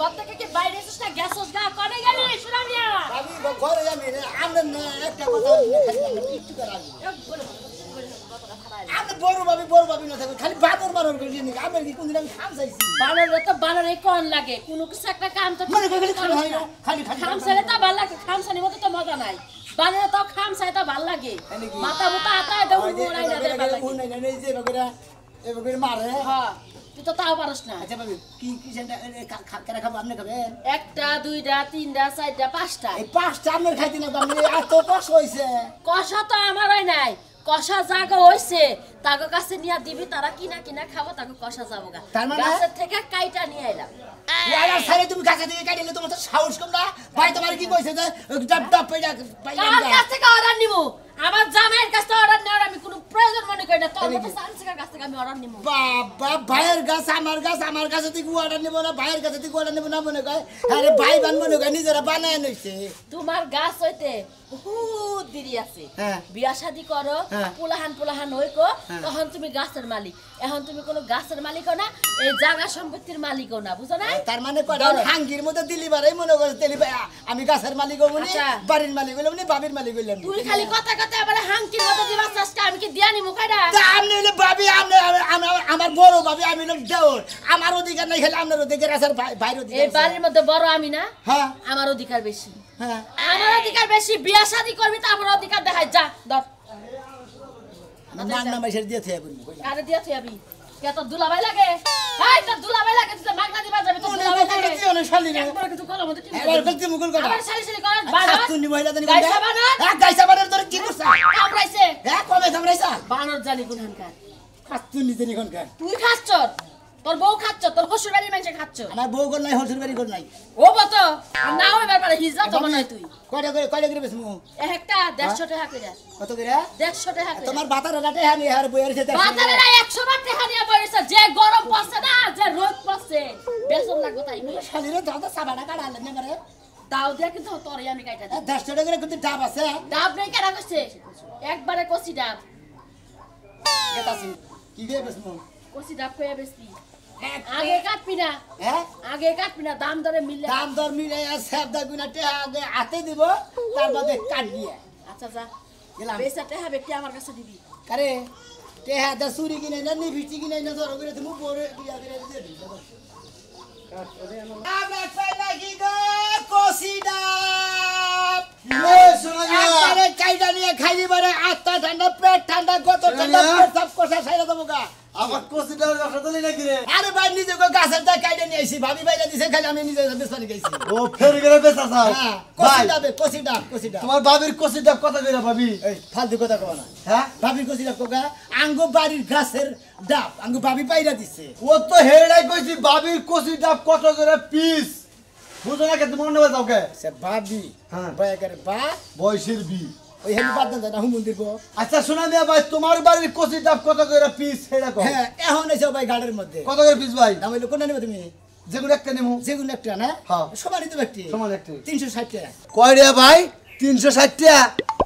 ঘর থেকে কি বাইরে এসেছিস না গ্যাসস গা কোনে গেলি শুনা মিয়া ভাবি ঘরে যাবি আমরা না একটা কথা একটু করে আসবি আমি বড় ভাবি না থাকবে খালি বাদর বাদর করে নিয়ে আমি কি কোনদিন আমি খাম চাইছি বানরে কোন লাগে কোনো কিছু একটা কাম তো মানে খালি খাম চাইলে তো ভালো লাগে খাম চাইলে মতো তো মজা নাই বানরে তো খাম চাই তো ভালো লাগে মাথা মুতা আতায় দাও উড়াই না দে ভালো লাগে উড়াই না এই যে এবারে মারে হ্যাঁ তুই তো তাও পারছ না আচ্ছা ভাবি কি সেটা কেন খাবো আপনি খাবেন একটা দুইটা তিনটা চারটা পাঁচটা এই পাঁচটা আপনার খাইতে না আপনি এত কষ্ট হইছে কষা তো আমারই নাই কষা জাগা হইছে তাগো কাছে নিয়া দিবি তারা কিনা খাবো তাগো কষা যাবো গা তার মানে গাছের থেকে কাইটা নিয়ে আইলাম ওয়ালা সারে তুমি গাছে থেকে কাটিলে তোমার তো সাহস কম না ভাই তোমার কি কইছে যে ডাব ডাব পাইলা কার কাছ থেকে অর্ডার নিমু আমার জামাইয়ের কাছ থেকে অর্ডার নেওয়ার আমি কোনো প্রয়োজন মনে করি না তোর মতো সানসিকার কাছ থেকে আমি অর্ডার নিমু বাবা ভাইয়ের গাছ আমার কাছে থেকে অর্ডার নেব না ভাইয়ের কাছে থেকে অর্ডার নেব না মনে কয় আরে ভাই বান মনে কয় নিজেরা বানায় নইছে তোমার গাছ হইতে বহুত দেরি আছে বিয়া শাদি করো পোলাহান হইকো তখন তুমি গাছের মালিক এখন তুমি কোনো গাছের মালিকও না এই জায়গা সম্পত্তির মালিকও না বুঝো না তার মানে কয়টা হাঙ্গির মধ্যে দিলি বারেই মনে করে তেলি আমি গাছের মালিক হবো নি বাড়ির মালিক হইলাম নি বাবির মালিক হইলাম তুই খালি কথা আবার হাঙ্গির মধ্যে দিবা চেষ্টা আমি কি দিয়া নিমু কয়টা আপনি হইলে ভাবি আমার বড় ভাবি আমি হইলাম দেওর আমার অধিকার নাই খেলে আপনার অধিকার আছে বাইরে অধিকার এই বাড়ির মধ্যে বড় আমি না হ্যাঁ আমার অধিকার বেশি হ্যাঁ আমার অধিকার বেশি বিয়া শাদি করবি তো আমার অধিকার দেখাই যা ধর আমার নাম এসে দিয়ে থে বলবো কারে দিয়া তুই আবি কে তো দুলাভাই লাগে এই তো দুলাভাই লাগে তুই মাগনা দিবা যাবে তো দুলাভাই লাগে তুই অনেক শালি রে একবার কিছু করো মতে এবার কলতি মুকুল কথা আবার শালি শালি কর বানর তুই মহিলা জানি গাইসা বানর গাইসা বানর তোর কি করছ কামড়াইছে কবে কামড়াইছা বানর জানি কোনখানকার খাস তুই নিজে নিখন কার তুই খাচ্ছ তোর বউ খাচ্ছ তোর শ্বশুর বাড়ির মানুষ খাচ্ছ আমার বউ কর নাই শ্বশুর বাড়ি কর নাই ও বত আর না হইবার পারে হিজরা তো মনে তুই কয়টা করে বেসমু একটা 150 টাকা করে কত করে 150 টাকা করে তোমার বাতার লাটে হানি আর বইয়ের সাথে বাতারে 100 বার টাকা নিয়ে বইছে যে গরম পড়ছে না যে রোদ পড়ছে বেসন লাগবে তাই না শালিরে দাদা সাবানা কাটালে না করে দাও দিয়া কিন্তু তোরই আমি কাইটা দিই 100 টাকা করে কিন্তু ডাব আছে ডাব নাই কেন কইছে একবারে কষি ডাব কেতাছি কি দিয়ে বেসমু কষি ডাব কইয়া বেশি আগে কাটবি না হ্যাঁ আগে কাটবি না দাম দরে মিললে দাম দর মিলে সেবদা গুনাতে আগে হাতে দিব তার বাদে কাট দিয়ে আচ্ছা যা গেলাম পয়সা টাকা ব্যক্তি আমার কাছে দিবি কারে টেহা দা সুরি কিনে না নি ভিটি কিনে না ধরো করে তুমি পরে বিয়া করে দিয়ে দিই আমরা চাই লাগি গো কোসিডা এ শোনা গিয়া আরে কাইডা নিয়ে খাইলি বারে আত্মা ঠান্ডা পেট ঠান্ডা গত ঠান্ডা পেট সব কথা সাইরা দেবো গা আমার কোসিটা ব্যবসা চলি নাকি রে আরে ভাই নিজে গো গাছের দা কাইডা নিয়ে আইছি ভাবি বাইরে দিছে খালি আমি নিজে বেসপানি গাইছি ও ফের গেলে বেচা চাও হ্যাঁ ভাই কোসিডা তোমার বাবির কোসিটা কত করে ভাবি এই ফালতু কথা কও না হ্যাঁ ভাবি কোসিডা কোগা আঙ্গো বাড়ির গাছের ডাব আঙ্গো ভাবি পাইরা দিছে ও তো হেড়াই কইছি বাবির কোসিটা কত করে পিস বুঝো না কে তুমি মনে হয় যাওকে সে ভাবি হ্যাঁ ভাই করে বা বয়সের বি ওই হেলি বাদ না হুম মন্দির গো আচ্ছা শোনা দিয়া ভাই তোমার বাড়ির কোসিটা কত করে পিস সেটা কও হ্যাঁ এখন এসে ভাই গাড়ির মধ্যে কত করে পিস ভাই দাম হইলো কোনটা নেবে তুমি যেগুলো একটা নেমু যেগুলো একটা না হ্যাঁ সমানই তো ব্যক্তি সমান একটা 360 টাকা কয় রে ভাই 360 টাকা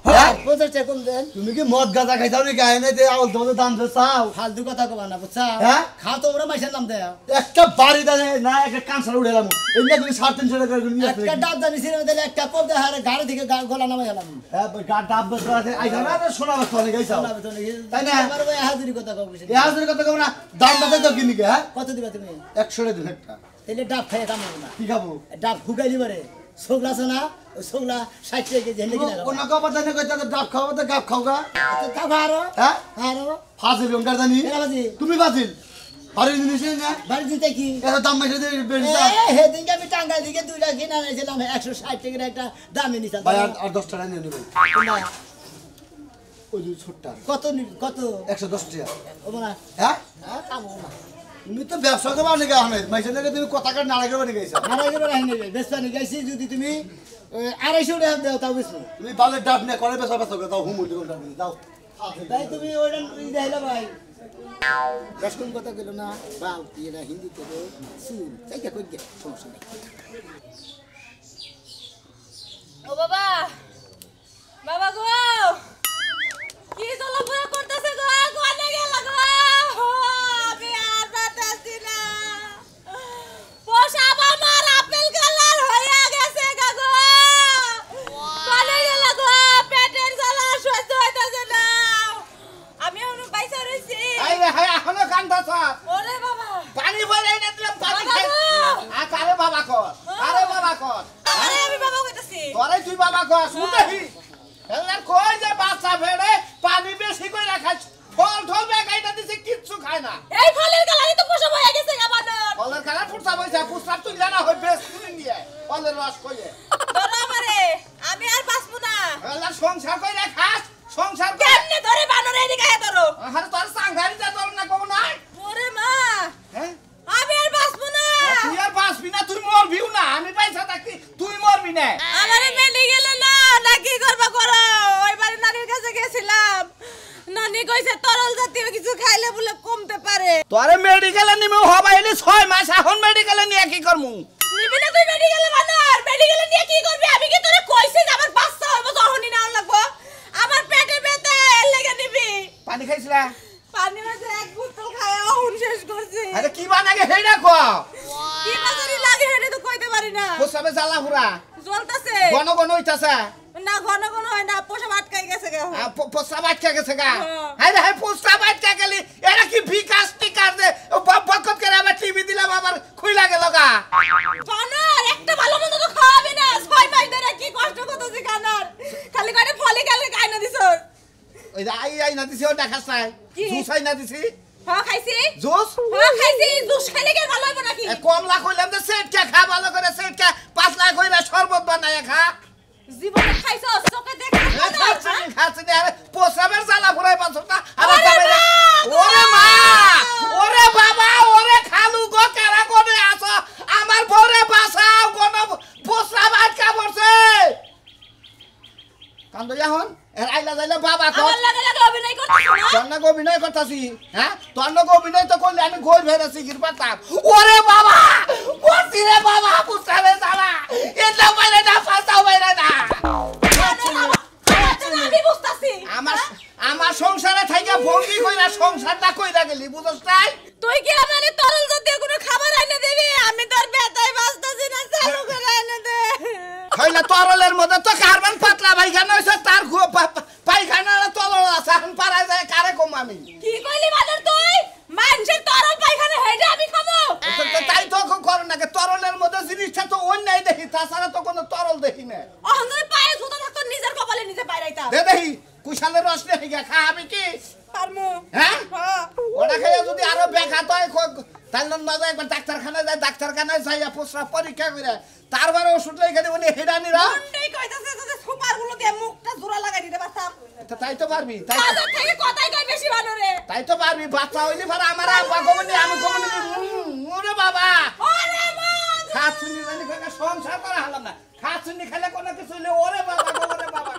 হ্যাঁ 50 টাকা কম দেন তুমি কি মদ গাঁজা খাইছাও নাকি আয় নাই তে আউল তোমাদের দাম তো চাও ফালতু কথা কবা না বুঝছা হ্যাঁ খাও তো ওরা মাইসের নাম দেয় একটা বাড়ি দানে না একটা কাঁচা উড়েলাম এমনি তুমি 350 টাকা করে নিয়ে একটা ডাব দানি ছিড়ে দিলে একটা পদ হারে গাড়ি থেকে গলা নামাই গেলাম হ্যাঁ গা ডাব বসে আছে আইছা না শোনা বসে অনেক আইছা তাই না আমার ভাই হাজিরি কথা কব বুঝি এই হাজার কত কম না দাম বাতাই তো কিনি কে হ্যাঁ কত দিবা তুমি 100 টাকা দিন একটা তাহলে ডাব খাই কাম হবে না কি খাবো ডাব ফুকাইলি পারে সোগলা আছে না ওই সোগলা 60 টাকা কেজি হেলে কিনা কোন কো বাতাই না কইতা তো ডাব খাও তো গাব খাও গা তা আরো হ্যাঁ আরো ফাজিল গঙ্গার জানি এরা বাজি তুমি ফাজিল বাড়ি জিনিস না বাড়ি দিতে কি এত দাম বেশি দিয়ে বেশি হেদিনকে আমি টাঙ্গাইল থেকে 2 লাখ কিনা নিয়েছিলাম 160 টাকার একটা দামে নিতাম ভাই আর 10 টাকা নিয়ে নেবে ওই যে ছোটটা কত 110 টাকা ও না হ্যাঁ হ্যাঁ কামো না তুমি তো ব্যবসা করবা নাকি আহমেদ মাইসের নাকি তুমি কথা কাট নাড়া করবা নাকি গেছো নারাই করে রাখি নেবে বেসপানি গাইছি যদি তুমি 250 টাকা দাও তাও বেসবো তুমি বালের ডাব নিয়ে করে বেসা বেসা দাও হুমুল দিও দাও তাই তুমি ওইটা দেখাইলা ভাই দশকম কথা গেল না বাউ এরা হিন্দি থেকে সুর তাই কে কই গে সমস্যা নেই ও বাবা বাবা গো কি চলাফেরা করতেছে গো কোনে গেল গো আমি আর বাতাসি না পোষা আমার আপনি আনতাছ ওরে বাবা পানি বলে না দিলাম পানি খাই আরে বাবা কর আরে আমি বাবা কইতাছি তোরে তুই বাবা কর শুনহি এলার কই যে বাচ্চা ফেড়ে পানি বেশি কই রাখাছ ফল ঠল বেগাইটা দিছে কিচ্ছু খায় না এই ফলের গালারি তো পোষা হয়ে গেছে গা বানর ফলের খালা ফুটসা বইছে পুষ্টাপ তুই জানা হই বেশ তুই নিয়ে ফলের রস কইয়ে ধরো আমারে আমি আর বাঁচবো না এলার সংসার কই রাখাস সংসার কেমনে ধরে বানর এদিকে আয় ধরো আরে তোর সাংঘারি যা তোর না কম নাই ওরে মা হ্যাঁ আমি আর বাঁচবো না তুই আর বাঁচবি না তুই মরবিও না আমি পয়সা থাকি তুই মরবি না আমারে মেডিকেলে না কি করবা করো ওই বাড়ি নানির কাছে গেছিলাম নানি কইছে তরল জাতীয় কিছু খাইলে বলে কমতে পারে তোরে মেডিকেলে নিমু হবাইলি 6 মাস এখন মেডিকেলে নিয়ে কি করমু নিবি না তুই মেডিকেলে বানর মেডিকেলে নিয়ে কি করবি আমি কি তোরে কইছি যে আমার বাচ্চা হইব যখনই না লাগবো আমার পেটে ব্যথা এর লাগা নিবি পানি খাইছিলা পানি মাঝে এক বোতল খায় অহন শেষ করছি আরে কি বানাগে হেডা কো কি বাজারি লাগে হেডে তো কইতে পারি না পোসাবে জ্বালা পুরা জ্বলতাছে ঘন ঘন হইতাছে না ঘন ঘন হয় না পোষা আটকাই গেছে গা পোসা বাচ্চা গেছে গা হ্যাঁ। আরে হে পোসা বাচ্চা গেলি এরা কি বিকাশ টিকার দে বকত করে আবার টিভি দিলাম আবার খুইলা গেল গা বানর একটা ভালো মন্দ তো খাওয়াবি না 6 মাস ধরে কি কষ্ট করতেছি কানার খালি কয়টা ফলে গেলে খাই না দিছ ওই আই না দিছি ওটা খাস নাই কি? জুস আই না দিছি হ্যাঁ খাইছি জুস হ্যাঁ খাইছি জুস খাইলে কি ভালো হবে নাকি কমলা কইলাম যে সেটটা খা ভালো করে সেটটা পাতলা কইরা শরবত বানায় খা জীবনে খাইছো চোখে দেখে খাচ্ছি আরে পোসাবের জ্বালা পুরাই পাছটা আবার ওরে যাবে না মা! ওরে মা ওরে বাবা ওরে খালু গো কেরা কোনে আছো আমার বরে বাসাও কোন পোসা বাচ্চা পড়ছে কান্দো এখন এর আইলা যাইলে বাবা কো আমার লাগে লাগে অভিনয় করছিস না তন্না অভিনয় করতাছি হ্যাঁ তন্না অভিনয় তো করলে আমি গোল ভেরেছি গিরপাতাম ওরে বাবা পড়ছি রে বাবা পোসাবে জ্বালা এটা বাইরে না ফাসাও বাইরে না আমি বুঝতাছি আমার সংসারে থাইকা ভঙ্গি কইরা সংসারটা কইরা গেলি বুঝছস তাই তুই কি আমারে তরল জাতীয় কোনো খাবার আইনা দিবি আমি তোর বেতাই বাঁচতাছি না চালু করে আইনা দে হইলা তরলের মধ্যে তো কারবান পাতলা পায়খানা হইছে তার পায়খানা তরল আছে এখন পারায় যায় কারে কম আমি কি কইলি বাদর তুই মানুষের তরল পায়খানা হেডে আমি খাবো তাই তো করো না তরলের মধ্যে জিনিসটা তো অন্যায় দেখি তাছাড়া তো কোনো তরল দেখি না অহংকারে পায়ে জুতা থাকতো নিজের কপালে নিজে পাইরাইতা দে দেখি কুশালের রস নেই গা খাবি কি পারমু হ্যাঁ হ্যাঁ ওটা খাইয়া যদি আরো ব্যাঘাত হয় তাহলে না যায় একবার ডাক্তারখানায় যায় ডাক্তারখানায় যাইয়া প্রস্রাব পরীক্ষা করে তারপরে ওষুধ লেগে দেবো হেডানিরা মুন্ডেই কইতাছে যে সুপার গুলো দিয়ে মুখটা জোড়া লাগাই দিতে পারতাম তাই তো পারবি বাজার থেকে কথাই কই বেশি বানরে তাই তো পারবি বাচ্চা হইলি পরে আমার আব্বা কমনি আমি কমনি ওরে বাবা ওরে মা খাচ্ছুনি জানি কাকা সংসার করা হলাম না খাচ্ছুনি খেলে কোনো কিছু হইলে ওরে বাবা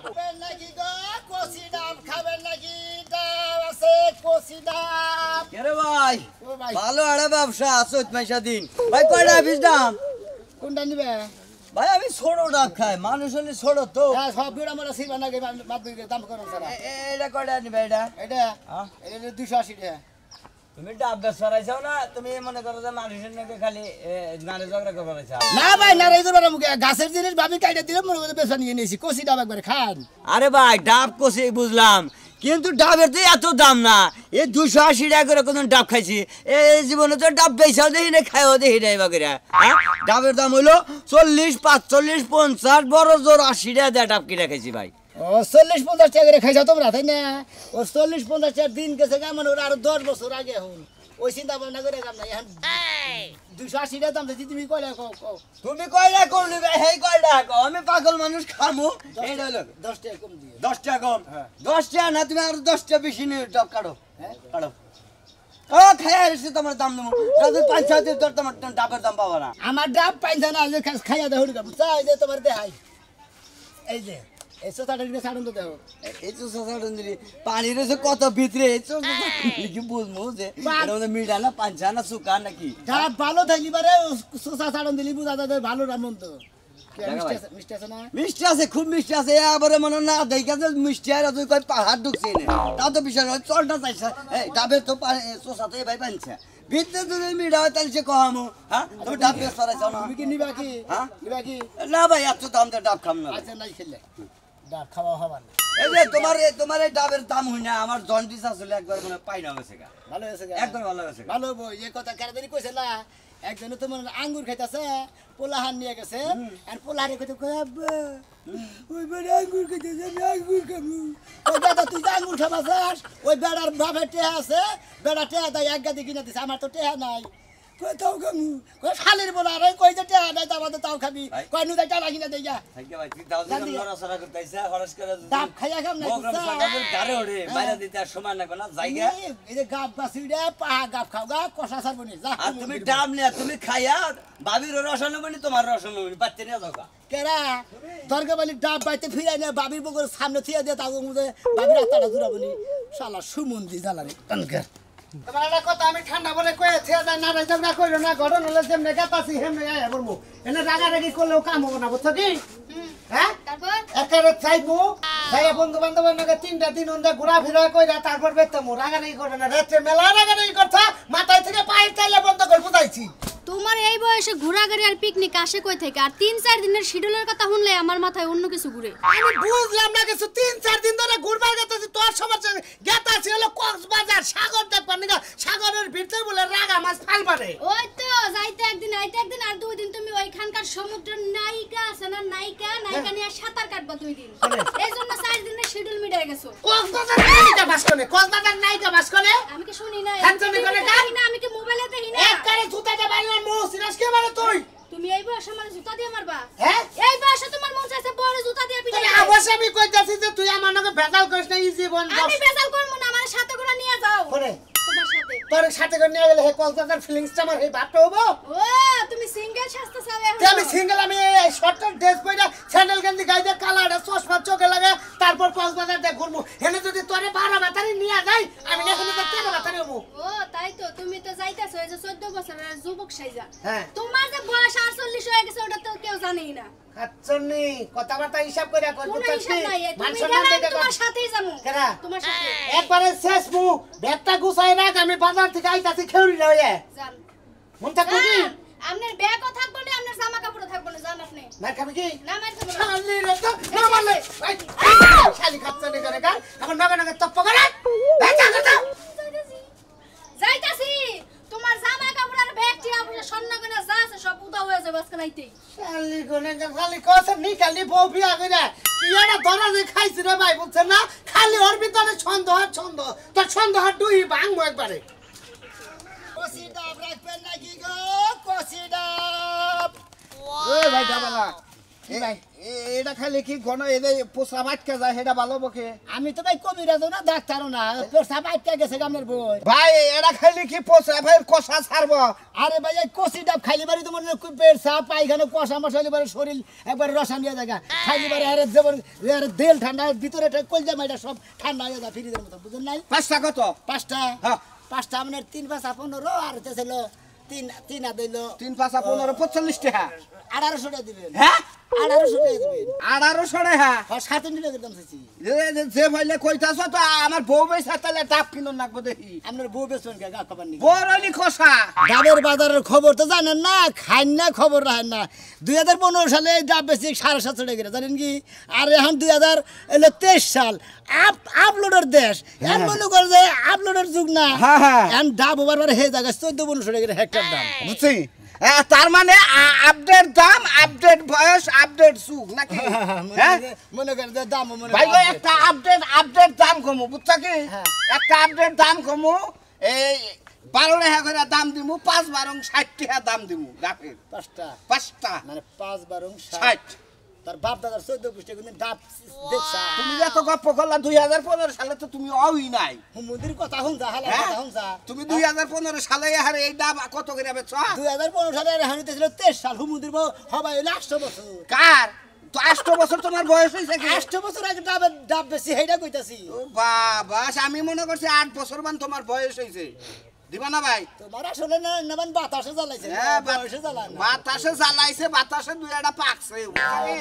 খাবেন নাকি গো কষি ডাব খাবেন নাকি ডাব আছে কষি ডাব কেরে ভাই ও ভাই ভালো আরে ব্যবসা চৈত মাসা দিন ভাই কয়টা আপিস দাম কোনটা নিবে ভাই আমি ছোট ডাব খাই মানুষ হলে ছোট তো হ্যাঁ সব ভিড় আমরা সিবা নাকি বাদ দিয়ে দাম করুন স্যার এটা কয়টা নিবে এটা এটা হ্যাঁ? এটা 280 টাকা তুমি ডাব বেশ সরাইছাও না তুমি মনে করো যে মানুষের নাকি খালি গানে ঝগড়া করবে না ভাই না রে করবার মুখে গাছের জিনিস ভাবি কাইটা দিলে মনে করে বেচা নিয়ে নিয়েছি কষি ডাব একবার খান আরে ভাই ডাব কষে বুঝলাম কিন্তু ডাবের তো এত দাম না এই 280 টাকা করে কোন ডাব খাইছি এই জীবনে তো ডাব বেচাও দেখি না খাইও দেখি নাই বাকিরা ডাবের দাম হইলো 40 45 50 বড় জোর 80 টাকা দিয়ে ডাব কিনে খাইছি ভাই ও 40-50 টাকা করে খাইছো তোমরা তাই না ও 40-50 টাকা দিন গেছে কেমন ওরা আরো 10 বছর আগে হন ওই চিন্তা ভাবনা করে কাম নাই এখন 280 টাকা দাম দিছি তুমি কইলা কও তুমি কয়টা করলি ভাই হেই কয়টা কও আমি পাগল মানুষ খামু এইটা হলো 10 টাকা কম দিয়ে 10 টাকা কম 10 টাকা না তুমি আর 10 টাকা বেশি নিয়ে ডাব কাটো হ্যাঁ কাটো ও খাইয়া এসে তোমার দাম দেবো যদি 5-6 দিন তোর তোমার ডাবের দাম পাবা না আমার ডাব পাইছে না যে খাইয়া দেহ চাই যে তোমার দেখাই এই যে এসো তাড়াতাড়ি ছাড়ুন তো দেহ এই তো সাধারণ দিলি পানি রয়েছে কত ভিতরে এই তো কি বুঝবো যে এর মধ্যে মিঠা না পাঞ্চা না সুকা নাকি ডাব ভালো থাকলি পারে সোসা ছাড়ুন দিলি বুঝা যায় ভালো না মন তো মিষ্টি আছে না মিষ্টি আছে খুব মিষ্টি আছে এবারে মনে না দেখা যে মিষ্টি আর তুই কই পাহাড় ঢুকছে না তাও তো বিষয় নয় চলটা চাইছে এই ডাবের তো সোসা তো ভাই পাঞ্চা ভিতরে যদি মিঠা হয় তাহলে সে কহামো হ্যাঁ তুমি ডাব বেশ সরাইছ না তুমি কি নিবা কি হ্যাঁ নিবা কি না ভাই এত দাম তো ডাব খাম না আচ্ছা নাই খেলে ডাব খাওয়া হবার না। এই যে তোমার এই ডাবের দাম হই না আমার জন্ডিস আসলে একবার মনে পাই না গেছে গা ভালো হয়েছে গা? একদম ভালো গেছে ভালো হবো, এই কথা কারাদারি কইছে না, একজনে তোমার আঙ্গুর খাইতেছে, পোলাহান নিয়ে গেছে, আর পোলাহারে কইতে কই আব্বা ওই বেড়া আঙ্গুর খাইতেছে, আমি আঙ্গুর খাবো। ওই দাদা তুই যে আঙ্গুর খাবা চাস, ওই বেড়ার বাপের টেহা আছে, বেড়া টেহা দেয় এক গাদি কিনে দিছে, আমার তো টেহা নাই। কই তাও খাবো, কই শালের বলা রে, কই যে টেহা নাই তারপরে তাও খাবি, কই নুদাই টানা কিনে দেই যা। থাইকে ভাই 3000 লড়াছড়া করতেছে খরচ করে ডাব খাইয়া খাম না প্রোগ্রাম সকালে গারে ওড়ে বাইরে দিতে আর সময় লাগবে না জায়গা এই যে গাব বাসিড়ে পাহা গাব খাও গা, কষা সারবনি যা। আর তুমি ডাব নিয়া তুমি খাইয়া বাবির রসন বনি তোমার রসন বনি বাচ্চা নিয়ে যাও গা কেরা দরগাবালি ডাব বাইতে ফিরাই না, বাবির বগর সামনে থিয়া দিয়ে তাগো মুদে বাবির আত্মাটা জুড়াবনি, শালা সুমন্দি জ্বালারে টনকার। তোমার একটা কথা আমি ঠান্ডা বলে কয়ে থিয়া যায় না রাইজাম না কইলো না, ঘটন হলে যেমনে গাতাছি হেমনে আয়া বলবো, এনে রাগারাগি করলেও কাম হবে না, বুঝছো কি? হ্যাঁ তারপর একারে চাইবো চাইয়া বন্ধু বান্ধবের নাকি 3টা দিন ওন্দা ঘোরাফেরা কইরা তারপর বেতমু, রাগারাগি করে না, রাত্রে মেলা রাগারাগি করছা, মাথায় থেকে পায়ের চাইলে বন্ধ করে বুঝাইছি। তোমার এই বয়সে ঘোরাঘুরি আর পিকনিক আসে কই থেকে? আর 3-4 দিনের শিডিউলের কথা শুনলে আমার মাথায় অন্য কিছু ঘুরে। আমি বুঝলাম না কিছু, 3-4 দিন ধরে ঘুরবার গেতেছি, তোর সমস্যা গেতাছি হলো কক্সবাজার, সাগর দেখবার নিগা, সাগরের ভিতরে বলে রাগা মাছ ফালবারে। ওই তো যাইতে একদিন আইতে একদিন, আর 2 দিন তুমি ওইখানকার সমুদ্রের নায়িকা আছে না, নায়িকা নিয়ে সাঁতার কাটবা 2 দিন, এই জন্য 4 দিনের শিডিউল মিটাই গেছো। কক্সবাজার নায়িকা বাস করে, কক্সবাজার নায়িকা বাস করে, আমি কি শুনি না? হ্যান্ডসামি করে গান? না আমি কি মোবাইলে দেখি না? একবারে জুতাটা বাইরে মো সিরাজ কে মারে তুই? তুমি এই বয়সে আমার জুতা দিয়ে মারবা? হ্যাঁ এই বয়সে তোমার মন চাইছে বড় জুতা দিয়ে তুই পিটাই? অবশ্যই আমি কইতাছি যে তুই আমার নাকি ভেজাল করিস না, এই জীবন আমি বেজাল করব না, আমার সাথে করে নিয়ে যাও। করে তোমার সাথে তোর সাথে করে নিয়ে গেলে হে কক্সবাজার ফিলিংসটা আমার হে ভাবতে হবো। ও তুমি সিঙ্গেল স্বাস্থ্য চাও যে আমি সিঙ্গেল, আমি শর্ট ড্রেস পরে স্যান্ডেল গেঞ্জি গাইতে কালারে চশমা চোখে লাগে, তারপর কক্সবাজার দিয়ে ঘুরবো, হেনে যদি তোরে 12 বাতারি নিয়ে যাই আমি না এখানে 13 বাতারি হবো। ও তাই তো, তুমি তো যাইতাছো এই যে 14 বছরের যুবক সাইজা। হ্যাঁ তোমার যে বয়স 48 হয়ে গেছে ওটা তো কেউ জানেই না। আচ্ছনি কথাবার্তা হিসাব করে কই কোনো বুঝছিস হিসাব নাই, মান তুমি সম্মান গেলে দেখে তোমার সাথেই যাবো। কেরা? তোমার সাথে একবারে শেষ মু ব্যাগটা গুছাই রাখ, আমি বাজার থেকে আইতাছি খেউরি না হইয়া যান। মন থাকবো কি? আপনার ব্যাগও থাকবো না, আপনার জামা কাপড়ও থাকবো না, জান আপনি। না খাবি কি? না মার খাবো না। শালি রে তো না মারলে এই, শালি খাচ্ছনি করে গা এখন নগে নগে তপ্প করে এই যা যা। যাইতাছি, তোমার জামা কাপড় আর ব্যাগ টিয়া পয়সা স্বর্ণ গয়না যা আছে সব উদা হয়ে যাবে আজকে নাইতেই। শালি কোনে শালি কস নি খালি বউ বিয়া কইরা কি এরা ধরা যে খাইছ রে ভাই বুঝছেন না, খালি ওর ভিতরে ছন্দ তোর ছন্দ দুই ভাঙবো একবারে। কষি ডাব রাখবেন নাকি গো, কষি ডাব? ওই ভাই ডাবালা এই ভাই এটা খালি কি ঘন এদে পোষা বাটকা যায় সেটা ভালো বকে। আমি তো ভাই কবিরাজও না ডাক্তারও না, পেশা বাইটটা গেছে গামনের বই। ভাই এটা খালি কি পোষা ভাই কষা ছাড়বো? আরে ভাই এই কষি ডাব খাইলি বাড়ি তো মনে হয় পেশা পায়খানা কষা মশালি বাড়ি শরীর একবার রসান দিয়ে জায়গা খাইলি বাড়ি আরে যেমন দেল ঠান্ডা ভিতরে কলজা মাইটা সব ঠান্ডা হয়ে যায় ফ্রিজের মতো, বুঝেন নাই? 5টা কত? 5টা হ্যাঁ 5টা মানে 3 5 15 আর হইতেছিল 3 দিল 3 5 15 45 টাকা 1800 টাকা দিবেন। হ্যাঁ 1800 টাকা দিবেন। 1800 টাকা হ্যাঁ 7 টাকা দাম চাইছি। যে ভাইলে কইতাছ তো আমার বউ বেচা তাহলে ডাব কিনুন লাগবো দেখি। আপনার বউ বেচবেন কে গা খাবার নি? বড়লি কষা ডাবের বাজারের খবর তো জানেন না, খাইন না খবর রাখেন না। 2015 সালে এই ডাব বেশি 750 টাকা জানেন কি? আর এখন 2023 সাল আপলোডের দেশ, এখন মনে করে যে আপলোডের যুগ না। হ্যাঁ, হ্যাঁ। এখন ডাব ওভার হে জায়গা 14-15 টাকা হেক্টর দাম। বুঝছি তার মানে আপডেট দাম, আপডেট বয়স, আপডেট সুখ নাকি? হ্যাঁ মনে করে যে দাম মনে ভাই ভাই একটা আপডেট দাম কমু বুঝছা কি? হ্যাঁ। একটা আপডেট দাম কমু এই 12 টাকা করে দাম দিমু, 5 12 60 টাকা দাম দিমু গাফের 5টা মানে 5 12 60। তার বাপ দাদার 14 পুষ্টি কিন্তু ডাব দেখছা। তুমি যত গপ্প করলা 2015 সালে তো তুমি অই নাই। হুমুদির কথা হুন যা হালা হ্যাঁ? কথা হুন যা। তুমি 2015 সালে আর এই দাম কত করে বেচ? 2015 সালে হানিতেছিল 23 সাল হুমুদির বউ হবাই 800 বছর। কার তো 8 বছর তোমার বয়স হইছে কি? 8 বছর আগে ডাব বেশি হেইটা কইতাছি। ও বাবা আমি মনে করছি 8 বছর মান তোমার বয়স হইছে। দিবা না ভাই তোমার আসলে না নেবেন বাতাসে জ্বালাইছে বয়সে জ্বালান বাতাসে জ্বালাইছে বাতাসে দুই একটা পাকছে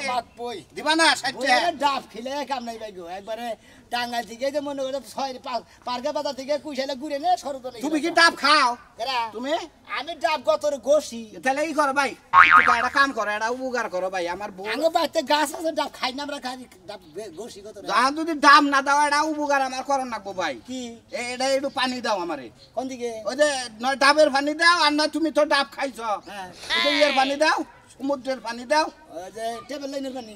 বাত পই দিবা না 60 টাকা ডাব খেলে কাম নাই ভাই গো একবারে টাঙ্গা থেকে যে মনে করে 6 পার্কে বাজার থেকে কুইশালে ঘুরে নে সরু তো তুমি কি ডাব খাও এরা তুমি আমি ডাব গতরে ঘষি তাহলে এই করো ভাই একটা কাম করো এটা উপকার করো ভাই আমার বউ আঙ্গ বাড়িতে গাছ আছে ডাব খাই না আমরা খাই ডাব ঘষি গতরে যা যদি দাম না দাও এটা উপকার আমার করো নাকবো ভাই কি এটা একটু পানি দাও আমারে কোন দিকে ওই যে নয় ডাবের পানি দাও আর না তুমি তো ডাব খাইছ হ্যাঁ ইয়ের পানি দাও সমুদ্রের পানি দাও ওই যে টেবিল লাইনের পানি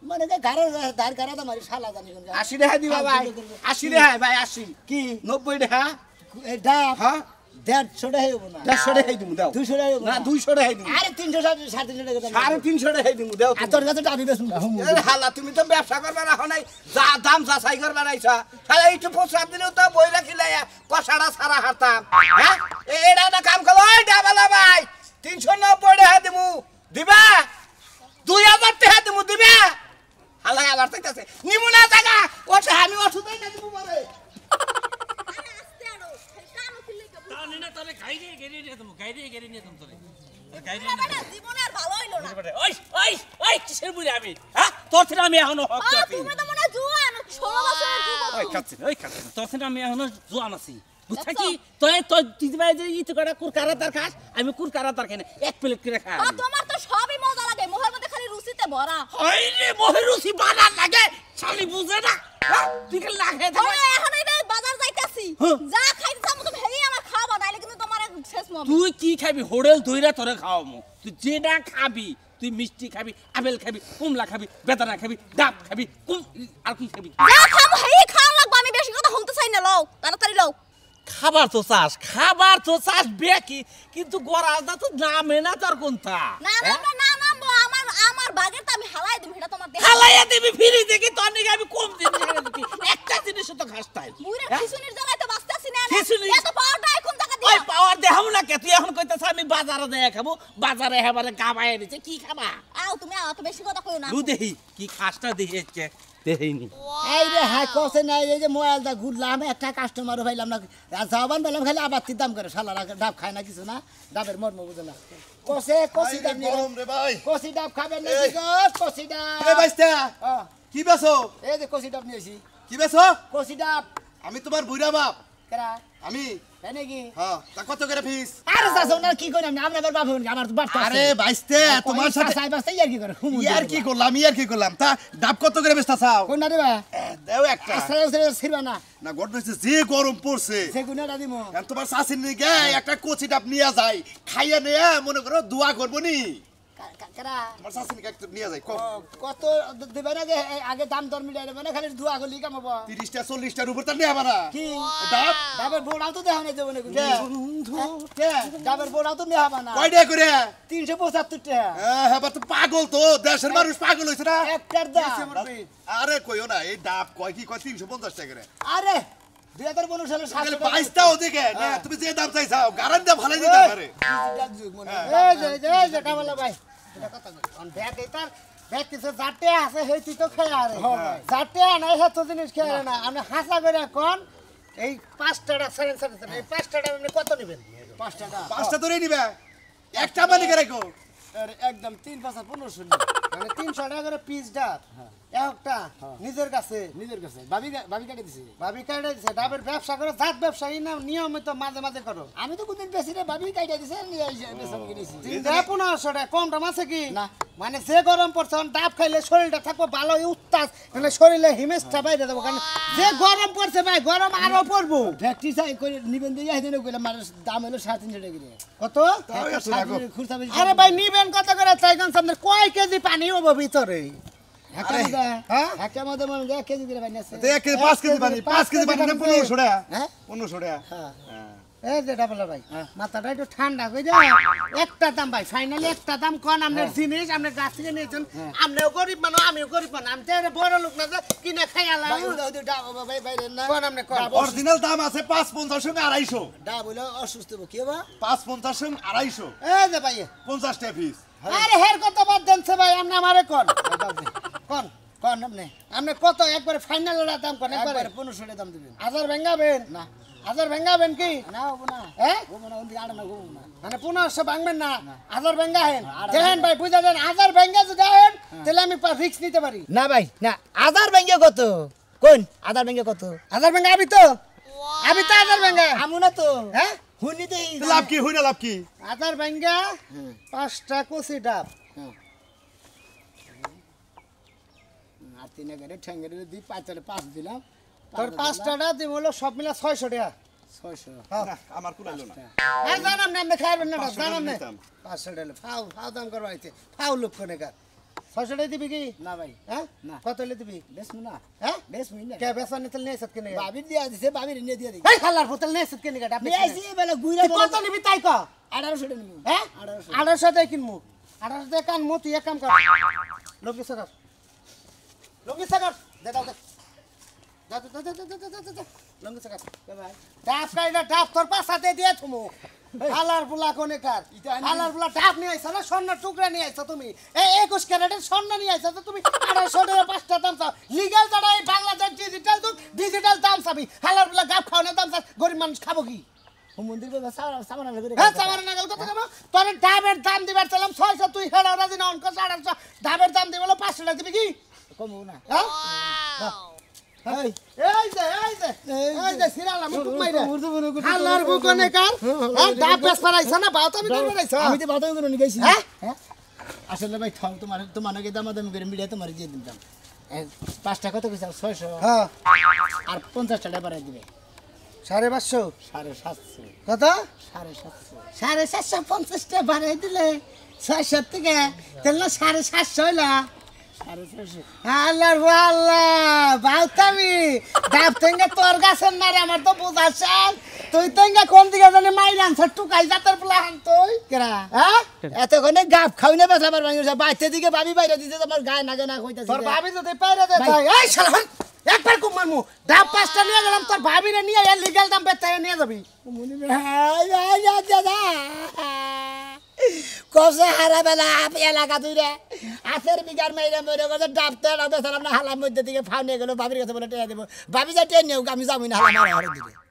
মানে যে ঘরে ধার ঘরে তো মারি শালা জানি কোন 80 টাকা দিবা ভাই 80 টাকা ভাই 80 কি 90 টাকা এই ডাব হ্যাঁ 150 টাকা হইব না 150 টাকা দিমু দাও 200 টাকা হইব না 200 টাকা দিমু আরে 300 350 টাকা দাম 350 টাকা দিমু দাও আর তোর কাছে ডাবি বেশ না এ হালা তুমি তো ব্যবসা করবে না হনাই যা দাম যাচাই করবে নাইছা তাহলে একটু প্রস্তাব দিলেও তো বই রাখিলে কষাড়া সারা হারতাম হ্যাঁ এটা না কাম করো ওই ডাবালা ভাই 390 টাকা দিমু দিবা 2000 টাকা দিমু দিবা হালা আবার তাইতাছে নিমু না টাকা ওটা আমি ওষুধ দেই না দিমু বলে তাহলে না তাহলে গাইরে গেরে নিয়ে তুমি গাইরে গেরে নিয়ে তুমি তোরে গাইরে বেটা জীবনে আর ভালো হইলো না ওই ওই ওই কিসের বুড়ি আমি হ্যাঁ তোর থেকে আমি এখনো হক আছি তুমি তো মনে জুয়ান 16 বছরের যুবক ওই কাছে তোর থেকে আমি এখনো জোয়ান আছি বুঝছা কি তুই তো দিদিভাই যে ইতো করে কুরকারা তার খাস আমি কুরকারা তার খাই না এক প্লেট করে খাই তোমার তো সবই মজা লাগে মোহর মধ্যে খালি রুচিতে ভরা ওই রে মোহের রুচি বানার লাগে শালি বুঝে না তুই কি লাগে ওই এখন এই বাজার যাইতাছি যা খাইতে যাবো তুমি হেই আমার খাওয়া নাইলে কিন্তু তোমার শেষ মম তুই কি খাবি হোটেল ধইরা তোরে খাওয়ামু তুই যেটা খাবি তুই মিষ্টি খাবি আপেল খাবি কমলা খাবি বেদানা খাবি ডাব খাবি আর কি খাবি যা খাবো হেই খাওয়া লাগবে আমি বেশি কথা শুনতে চাই না লও তাড়াতাড়ি লও খাবার তো চাস বেকি কিন্তু গরাজটা তো নামে না তার কোনটা না নামবো আমার বাগের তো আমি হালাই দিম এটা তোমার দেখ হালাইয়া দিবি ফিরি দেখি তোর নিকে আমি কম জিনিস এনে দিবি একটা জিনিস তো খাস তাই বুইরা খিচুনির জ্বালায় তো বাঁচতাছি না খিচুনি? এত পাওয়ারটা এখন টাকা ওই দিয়া পাওয়ার দেখাবো না কে তুই এখন কইতাছ আমি বাজারে যাই খাবো বাজারে হেবারে গাবায় দিছে কি খাবা আও তুমি আও তো বেশি কথা কইও না লু দেহি কি খাসটা দেখি আজকে দেহিনি এই রে হাই কসে নাই এই যে মোবাইলটা ঘুরলাম একটা কাস্টমারও পাইলাম না যাবান পেলাম খালি আবার দাম করে শালারা ডাব খায় না কিছু না ডাবের মর্ম বুঝে না কষি ডাব নিয়ে গরম রে ভাই কষি ডাব খাবেন না কি গো কষি ডাব এ বাইস্তা হ্যাঁ, কি বেছো এই যে কষি ডাব নিয়েছি কি বেছো কষি ডাব আমি তোমার বুইরা বাপ কেরা আমি তাই নাকি হ্যাঁ তা কত করে ফিস আরে চাচা ওনার কি করি আমি আমার বাপ হইনি আমার তো বাচ্চা আরে বাইস্তে তোমার সাথে সাই বাস্তা ইয়ার কি করে ইয়ার কি করলাম তা ডাব কত করে বেচতা চাও কোন না দেবা দেও একটা আস্তে ছিড়বা না না ঘটনা হচ্ছে যে গরম পড়ছে সে গুনাটা দিমু এখন তোমার শাশুড়ি নিয়ে একটা কচি ডাব নিয়ে যায় খাইয়া নিয়ে মনে করো দোয়া করবো নি কেরা তোমার শাশুড়িকে একটু নিয়ে যায় কম কত দেবে না যে আগে দাম দর মিলাই দেবে না খালি ধোয়া গলি কামাবো 30টা 40টার উপর তা নিয়ে না কি ডাব ডাবের বোড়াও তো দেখা নাই দেবো কে ডাবের বোড়াও তো নেওয়া না কয় টাকা করে 375 টাকা হ্যাঁ তো পাগল তো দেশের মানুষ পাগল হয়েছে না একটার দাম আরে কইও না এই ডাব কয় কি কয় 350 টাকা করে আরে 2015 সালে 700 টাকা 22টা ওদিকে না তুমি যে দাম চাইছাও গ্যারান্টি ভালো দিতে পারে এই যে কামালা ভাই এটা কথা অন ব্যাগ এটার ব্যাগ কিছু জাটে আছে হেই তুই তো খেয়ে আরে জাটে নাই হেতো জিনিস খেয়ে না আমি হাসা করে কোন এই 5 টাকা সেরেন এই 5 টাকা আপনি কত নেবেন 5 টাকা 5টা ধরে নিবে একটা মানে করে রাখো একদম 3 5 1500 মানে 300 টাকা করে পিস ডাব একটা নিজের কাছে ভাবি কাটে দিছে ডাবের ব্যবসা করে জাত ব্যবসায়ী না নিয়মিত মাঝে মাঝে করো আমি তো কোনদিন বেশি রে ভাবি কাটে দিছে নিয়ে আইছে বেসন কিনেছি 1500 টাকা কম দাম আছে কি না মানে যে গরম পড়ছে ডাব খাইলে শরীরটা থাকবো ভালো উত্তাজ মানে শরীরে হিমেশটা বাইরে দেবো কারণ যে গরম পড়ছে ভাই গরম আরো পড়বো ফ্যাক্টরি চাই করে নিবেন দিয়ে আইতেন কইলাম মানে দাম হলো 350 টাকা করে কত আরে ভাই নিবেন কত করে চাই কোন সামনে কয় কেজি পানি হবে ভিতরে কেজি করে পানি আছে 5 কেজি পানি 5 কেজি পানি 1500 টাকা হ্যাঁ 1500 টাকা এই যে ডাবলা ভাই মাথাটা একটু ঠান্ডা হয়ে যায় একটা দাম ভাই ফাইনালি একটা দাম কোন আপনার জিনিস আপনি গাছ থেকে নিয়েছেন আপনিও গরিব মানুষ আমিও গরিব মানুষ আমি তো বড় লোক না যে কিনে খাই আলাম কোন আপনি কোন অরিজিনাল দাম আছে 550 সঙ্গে 250 ডাব হইলো অসুস্থ কি হবা 550 সঙ্গে 250 এই যে ভাই 50 টাকা পিস আরে হের কত বাদ দেনছে ভাই আপনি আমারে কোন কোন কোন আপনি কত একবারে ফাইনাল দাম কোন একবারে 1500 টাকা দাম দিবেন হাজার ভাঙাবেন না হাজার ভাঙাবেন কি না হবো না হ্যাঁ হবো না ওদিকে আড়া না হবো না মানে 1500 ভাঙবেন না হাজার ভাঙা হেন দেখেন ভাই বুঝা দেন হাজার ভাঙা যদি হেন তাহলে আমি রিস্ক নিতে পারি না ভাই না হাজার ভাঙা কত কোন হাজার ভাঙা কত হাজার ভাঙা আমি তো হাজার ভাঙা আমু না তো হ্যাঁ হুনি দেই লাভ কি হইনা লাভ কি হাজার ভাঙা 5টা কচি ডাব আর তিনে করে ঠ্যাঙ্গের দি 5 দিলাম তোর 5টা ডাব দিব হলো সব মিলা 600 টাকা 600 না আমার কুলাইলো না এই জানাম না আপনি খাইবেন না 500 জানাম না নিতাম। 500 টাকা ফাও দাম করবা আইতে ফাও লোক কোনে কার 600 টাকা দিবি কি না ভাই হ্যাঁ না কত হলে দিবি বেশমু না হ্যাঁ বেশমু না কে বেসন নিতে নেই সত কেনে ভাবি দিয়া দিছে ভাবি নিয়ে দিয়া দি এই খালার বোতল নেই সত কেনে কাটা আপনি আইছি বেলা গুইরা কত নিবি তাই ক 1800 টাকা নিবি হ্যাঁ 1800 টাকা কিনমু 1800 টাকা কানমু তুই এক কাম কর লোক সরকার লঙ্গি সাগর দে দাও দে লঙ্গি সাগর ভাই টাপ কাইনা টাপ তোর পাশাতে দিয়ে থুমু হালার বুলা কোনে কার হালার বুলা টাপ নিয়ে আইছ না স্বর্ণ টুকরা নিয়ে আইছ তুমি এই 21 ক্যারেটের স্বর্ণ নিয়ে আইছ তো তুমি 1800 টাকা 5টা দাম চাও লিগ্যাল যারা এই বাংলাদেশ ডিজিটাল যুগ ডিজিটাল দাম চাবি হালার বুলা গাপ খাওয়ানোর দাম চাও গরিব মানুষ খাবো কি মন্দির বাবা সামানা করে হ্যাঁ সামানা নাগাল কত খাবো তোর ডাবের দাম দিবার চাইলাম 600 তুই হেলা রাজি না অনক 850 ডাবের দাম দিব 500 টাকা দিবি কি কমু না হ্যাঁ এই যে সিরালা মুখ মাইরা হালার বুকনে কার ডাব পেছ পারাইছ না বাউতামি করবে রাইছ আমি তো বাউতামি করে নিগাইছি হ্যাঁ আসলে ভাই ঠাও তোমাকে দামাদামি করে মিডিয়া তোমার দিয়ে দিতাম 5টা কত কইছ 600 হ্যাঁ আর 50 টাকা বাড়াই দিবে 550 750 কত 750 750 টাকা বাড়াই দিলে 600 থেকে তাহলে 750 হইলা আল্লাহ বাউতামি ডাব তেঙ্গা তোর গাছের না রে আমার তো বুঝাছেন তুই তেঙ্গা কোন দিকে জানি মাইর আনছ টুকাই জাতের প্লান তুই কেরা হ্যাঁ এতক্ষণে গাব খাই না বেসা পারবা বাইতে দিকে ভাবি বাইরে দিতে তোমার গায়ে নাগে না কইতাছি তোর ভাবি যদি পাইরা দে তাই এই শালান একবার কুম মারমু ডাব 5টা নিয়ে গেলাম তোর ভাবিরে নিয়ে এর লিগ্যাল দাম বেতে নিয়ে যাবি মুনি দাদা কসে হারা বেলা এলাকা তুই রে আছের বিঘার মেয়েরা মরে গেছে ডাবতে বেসালাম না হালার মধ্যে দিকে ফাউ নিয়ে গেল ভাবির কাছে বলে টেয়া দেবো ভাবি যা টেনে আমি যাবো না হালা মারা দিকে